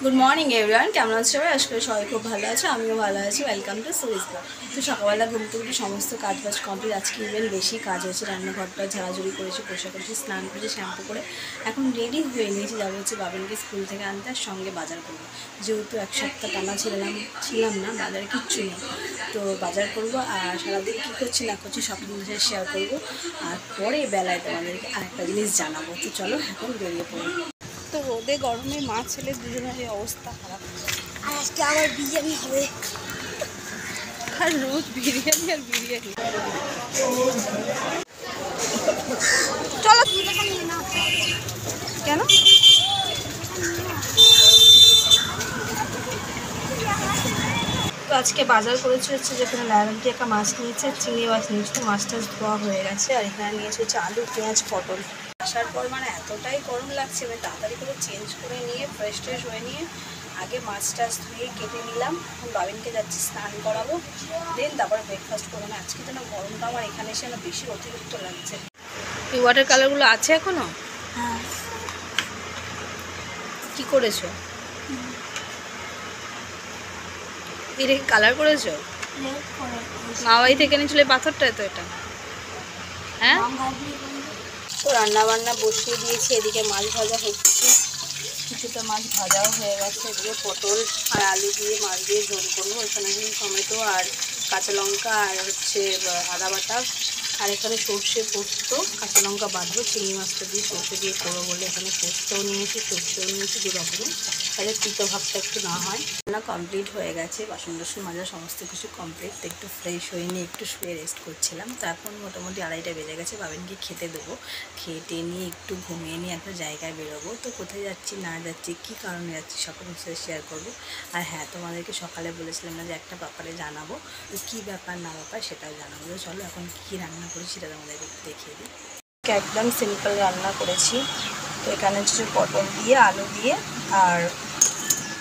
Good morning everyone, কেমন আছে সবাই? আজকে সবাই খুব ভালো আছে, আমিও ভালো আছি। Welcome to Suri's blog. তো সকালবেলা ঘুম থেকে সমস্ত কাজ বাজ কমপ্লিট। আজকে ইভেন বেশি কাজ হয়েছে, রান্নাঘরটা ঝাড়াঝুড়ি করেছি, পোশাক করেছি, স্নান করেছি, শ্যাম্পু করে এখন রেডি হয়ে নিয়েছি। যাবো হচ্ছে বাবিনকে স্কুল থেকে আনতে, আর সঙ্গে বাজার করবো। যেহেতু এক সপ্তাহ টানা ছিলাম না, বাজারে কিচ্ছু নেই, তো বাজার করবো। আর সারাদিন কী করছি না করছি সব জিনিসের শেয়ার করবো। আর পরে বেলায় তোমাদেরকে আরেকটা জিনিস জানাবো। তো চলো এখন বেরিয়ে পড়বো। তো রোদে গরমে মা ছেলে দুজনের অবস্থা খারাপ। আর আজকে আবার বিরিয়ানি হবে। আর রোজ বিরিয়ানি আর বিরিয়ানি। চলো কেন? তো আজকে বাজার করেছি হচ্ছে, যেখানে লায়নটি একটা মাছ নিয়েছে, চিংড়ি মাছ নিয়েছে। তো মাছটা ধোয়া হয়ে গেছে। আর এখানে নিয়েছে হচ্ছে আলু, পেঁয়াজ, পটল। আসার পর মানে এতটাই গরম লাগছে, আমি তাড়াতাড়ি করে চেঞ্জ করে নিয়ে ফ্রেশ হয়ে নিয়ে আগে মাছ টাছ ধুয়ে কেটে নিলাম। এখন বাবিনকে যাচ্ছি স্নান করাবো, দেন তারপরে ব্রেকফাস্ট করবো। না আজকে তো না গরমটা আমার এখানে এসে না বেশি অতিরিক্ত লাগছে। এই ওয়াটার কালারগুলো আছে এখনো? হ্যাঁ। কি করেছো? এটা কালার করেছো? মা বাড়ি থেকে এনেছিল এই পাথরটা? তো এটা হ্যাঁ। তো রান্না বান্না বসিয়ে দিয়েছি। এদিকে মাছ ভাজা হচ্ছে, কিছুটা মাছ ভাজাও হয়ে গেছে। এদিকে পটল আর আলু দিয়ে মাছ দিয়ে ঝোল করবো। এখানে টমেটো আর কাঁচা লঙ্কা আর হচ্ছে আদা বাটা, আর এখানে সর্ষে পোস্ত, কাঁচা লঙ্কা বাঁধবো। চিংড়ি মাছটা দিয়ে সর্ষে দিয়ে করবো বলে এখানে পোস্তও নিয়েছি, সর্ষেও নিয়েছি, দু রকমের, তাহলে তিতো ভাবটা একটু না হয়। রান্না কমপ্লিট হয়ে গেছে, বাসন টাসন মাজা সমস্ত কিছু কমপ্লিট। তো একটু ফ্রেশ হয়ে নিয়ে একটু শুয়ে রেস্ট করছিলাম। তো এখন মোটামুটি 2:30টা বেজে গেছে। বাবিনকে খেতে দেবো, খেতে নিয়ে একটু ঘুমিয়ে নিয়ে একটা জায়গায় বেরোবো। তো কোথায় যাচ্ছি না যাচ্ছি, কী কারণে যাচ্ছি, সব কিছু শেয়ার করবো। আর হ্যাঁ, তোমাদেরকে সকালে বলেছিলাম না যে একটা ব্যাপারে জানাবো, তো কী ব্যাপার না ব্যাপার সেটাও জানাবো। তো চলো এখন কী রান্না করেছি সেটা তোমাদেরকে দেখিয়ে দিই। একদম সিম্পল রান্না করেছি। তো এখানে হচ্ছে পটল দিয়ে, আলু দিয়ে, আর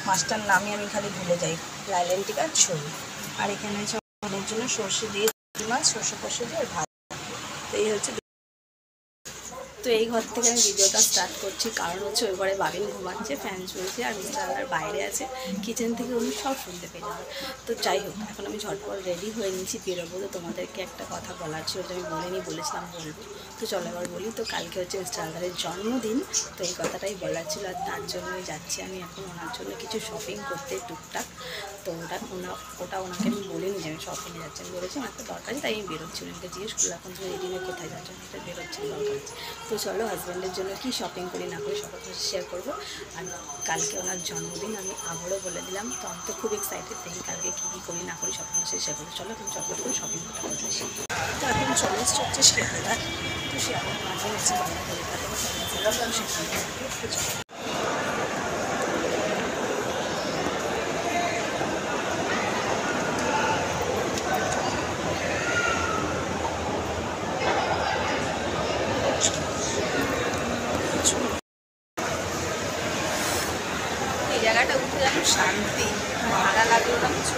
মাছটার নামই আমি খালি ভুলে যাই, লাইলেন্টিকার ঝোল। আর এখানে হচ্ছে অনেক জন্য সর্ষে দিয়ে মাছ, সর্ষে ফর্ষে দিয়ে ভাত। তো এই হচ্ছে। তো এই ঘর থেকে আমি ভিডিওটা স্টার্ট করছি, কারণ হচ্ছে ওই ঘরে বাবিন ঘুমাচ্ছে, ফ্যান চলছে, আর মিস্টার আল্লাহর বাইরে আছে, কিচেন থেকে উনি সব শুনতে পেয়ে যাবে। তো যাই হোক, এখন আমি ঝটপট রেডি হয়ে নিয়েছি, বেরোবো। তো তোমাদেরকে একটা কথা বলার ছিল, আমি বলেছিলাম বলবো। তো চলো এবার বলি। তো কালকে হচ্ছে মিস্টার আল্লাহরের জন্মদিন, তো এই কথাটাই বলার ছিল। আর তার জন্যই যাচ্ছি আমি এখন ওনার জন্য কিছু শপিং করতে টুকটাক। তো ওটা ওনাকে আমি বলিনি যে আমি শপিংয়ে যাচ্ছি, আমি বলেছি আমার একটা দরকার আছে, তাই আমি বেরোচ্ছি। ওনাকে জিজ্ঞেস করলাম এখন তুমি রেডি হয়ে কোথায় যাচ্ছ, এটা বেরোচ্ছি, দরকার আছে। তো চলো হাজব্যান্ডের জন্য কি শপিং করি না করি সব কিছু শেয়ার করবো। আর কালকে ওনার জন্মদিন, আমি আবারও বলে দিলাম। তো আমি তো খুব এক্সাইটেড, দেখি কালকে কী করি না করি সব কিছু শেয়ার করবো। চলো তুমি চটপট করে শপিং করতে করতে আসি। তো এখন চলে এসছে হচ্ছে শিয়ালদা। তো শিয়ালদার মাঝে হচ্ছে বাজার কলকাতা সেখানে। এই জায়গাটা উঠে যেন শান্তি, ভাড়া লাগলো না কিছু।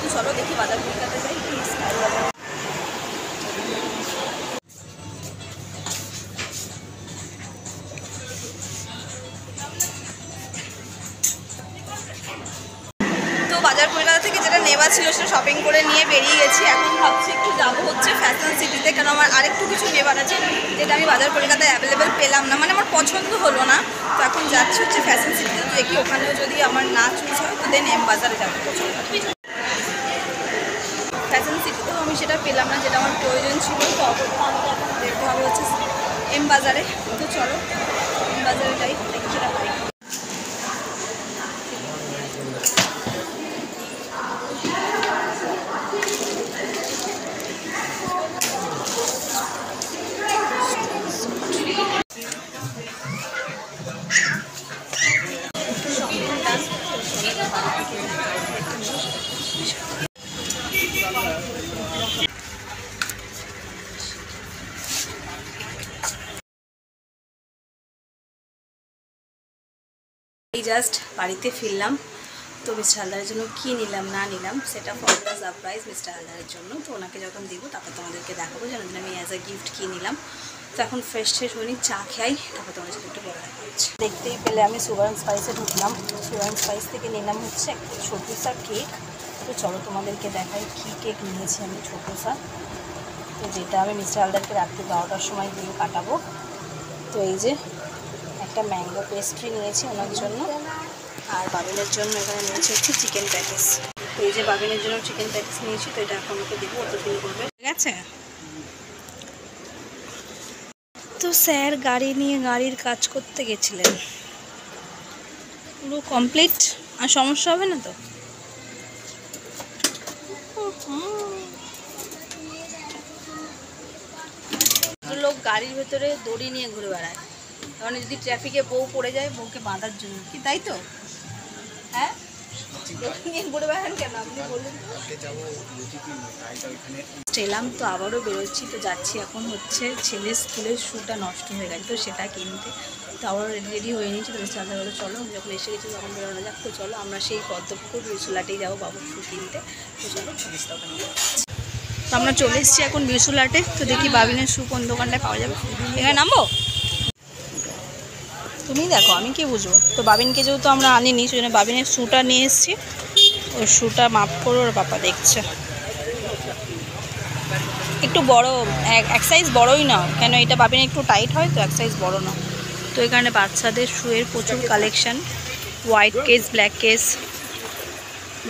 তো চলো দেখি বাজার কলকাতা যাই, স্কাই বাজার। তো বাজার কলকাতা থেকে যেটা নেওয়া ছিল সেটা শপিং করে নিয়ে বেরিয়ে গেছি। এখন ভাবছি একটু যাবো হচ্ছে ফ্যাশন সিটিতে, কেন আমার আরেকটু কিছু নেবার আছে, যেটা আমি বাজার কলকাতায় অ্যাভেলেবেল পেলাম না, মানে আমার পছন্দ হলো না। তো এখন যাচ্ছি হচ্ছে ফ্যাশন সিটিতে, তো দেখি ওখানেও যদি আমার না চুজ হয় তো দেন এম বাজারে যাবো। ফ্যাশন সিটিতেও আমি সেটা পেলাম না যেটা আমার প্রয়োজন ছিল। তো অবশ্যই আমাকে এখন যেতে হবে হচ্ছে এম বাজারে। তো চলো এম বাজারে যাই, দেখি সেটা পাই। এই জাস্ট বাড়িতে ফিরলাম। তো মিস্টার হালদারের জন্য কী নিলাম না নিলাম সেটা ফর দ্য সারপ্রাইজ মিস্টার হালদারের জন্য। তো ওনাকে যখন দিব তারপর তোমাদেরকে দেখাবো, জন্মদিন আমি অ্যাজ আ গিফট কী নিলাম। তো এখন ফ্রেশ হয়ে চা খাই, তারপর তোমাদের সাথে একটু বলা হয়। হচ্ছে। দেখতেই পেলে আমি সুগার অ্যান্ড স্পাইসে ঢুকলাম। সুগার অ্যান্ড স্পাইস থেকে নিলাম হচ্ছে একটা ছোটো সা কেক। তো চলো তোমাদেরকে দেখাই কী কেক নিয়েছি আমি ছোটো সা। তো যেটা আমি মিস্টার হালদারকে রাত্রি 12টার সময় দিয়ে কাটাবো। তো এই যে একটা ম্যাঙ্গো পেস্ট্রি নিয়েছি ওনার জন্য, আর বাবিনের জন্য এখানে নিয়েছি হচ্ছে চিকেন প্যাটিস। তো এই যে বাবিনের জন্য চিকেন প্যাটিস নিয়েছি, তো এটা এখন ওকে দেবো, অত ফিল করবে। ঠিক আছে। তো স্যার গাড়ি নিয়ে গাড়ির কাজ করতে গেছিলেন, পুরো কমপ্লিট, আর সমস্যা হবে না তো? লোক গাড়ির ভেতরে দড়ি নিয়ে ঘুরে বেড়ায়, কারণ যদি ট্রাফিকে বউ পড়ে যায় বউকে বাঁধার জন্য, কি তাই তো? হ্যাঁ, দড়ি নিয়ে ঘুরে বেড়ান কেন আপনি বলুন? এলাম তো আবারও বেরোচ্ছি, তো যাচ্ছি এখন হচ্ছে ছেলের স্কুলের শ্যুটা নষ্ট হয়ে গেছে, তো সেটা কিনতে। তো আবার রেডি হয়ে নিয়েছি। তো চাঁদা বলে চলো, যখন এসে গেছি তখন বেরোনো যাক। তো চলো আমরা সেই পদ্মপুকুর বিরসুলাটেই যাবো বাবুর শ্যু কিনতে। তো চলো সমস্ত ওখানে। তো আমরা চলে এসেছি এখন বিরসুলাটে। তো দেখি বাবিনের শ্যু কোন দোকানটায় পাওয়া যাবে। এখানে নামবো, তুমি দেখো, আমি কি বুঝবো। তো বাবিনকে যেহেতু আমরা আনিনি, সেই জন্য বাবিনের শ্যুটা নিয়ে এসেছি। ওর শ্যুটা মাপ করে ওর বাবা দেখছে। একটু বড়, এক সাইজ বড়ই নাও, কেন এটা বাবিনের একটু টাইট হয়, তো এক সাইজ বড় নাও। তো এখানে বাচ্চাদের শ্যুয়ের প্রচুর collection, white case, black case,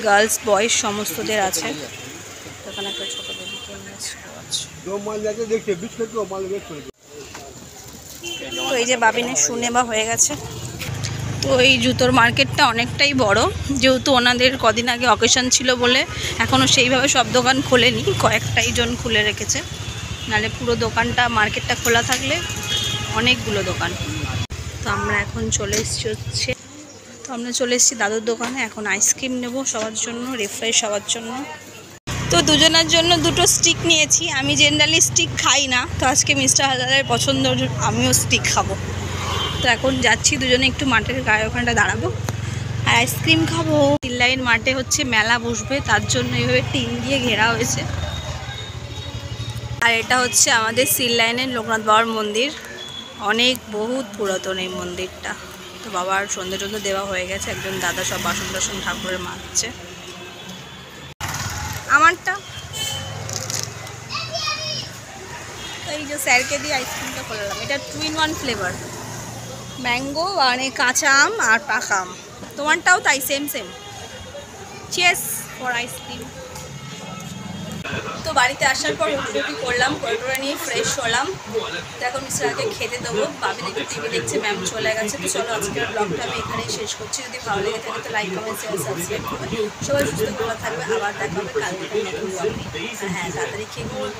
girls boys সমস্তদের আছে। তো এখানে একটা ছোটো বেবিকে নিয়েছে। তো এই যে বাবিনের শ্যু নেওয়া হয়ে গেছে। তো এই জুতোর মার্কেটটা অনেকটাই বড়, যেহেতু ওনাদের কদিন আগে অকেশন ছিল বলে এখনও সেইভাবে সব দোকান খোলেনি, কয়েকটাই জন খুলে রেখেছে, নাহলে পুরো দোকানটা মার্কেটটা খোলা থাকলে অনেকগুলো দোকান। তো আমরা এখন চলে এসেছি দাদুর দোকানে। এখন আইসক্রিম নেব সবার জন্য, রিফ্রেশ হওয়ার জন্য। তো দুজনের জন্য দুটো স্টিক নিয়েছি। আমি জেনারেলি স্টিক খাই না, তো আজকে মিস্টার হালদারের পছন্দ, আমিও স্টিক খাবো। তো এখন যাচ্ছি দুজনে একটু মাঠের গায়ে, ওখানটা দাঁড়াবো আর আইসক্রিম খাবো। তিন লাইন মাঠে হচ্ছে মেলা বসবে, তার জন্য এইভাবে টিন দিয়ে ঘেরা হয়েছে। আর এটা হচ্ছে আমাদের সিল লাইনের লোকনাথ বাবার মন্দির, অনেক বহুত পুরাতন এই মন্দিরটা। তো বাবার সন্ধে টন্ধে দেওয়া হয়ে গেছে, একজন দাদা সব বাসন টাসন ঠাকুরের মাজছে। আমারটা এই যে স্যারকে দিয়ে আইসক্রিমটা করলাম, এটা 2-in-1 ফ্লেভার, ম্যাঙ্গো মানে কাঁচা আম আর পাকা আম। তোমারটাও তাই, same same. Cheers for ice cream. তো বাড়িতে আসার পর রুটি করলাম, করে নিয়ে ফ্রেশ হলাম। তো এখন মিস্টারকে খেতে দেবো। বাবিন একটু টিভি দেখছে, ম্যাম চলে গেছে। তো চলো আজকের ব্লগটা আমি এখানেই শেষ করছি। যদি ভালো লেগে থাকে তো লাইক, কমেন্ট, শেয়ার, সাবস্ক্রাইব করবে। সবাই সুস্থ ভালো থাকবে, আবার দেখা হবে কালকে নতুন ব্লগ নিয়ে। হ্যাঁ, তাড়াতাড়ি খেয়ে ঘুমিয়ে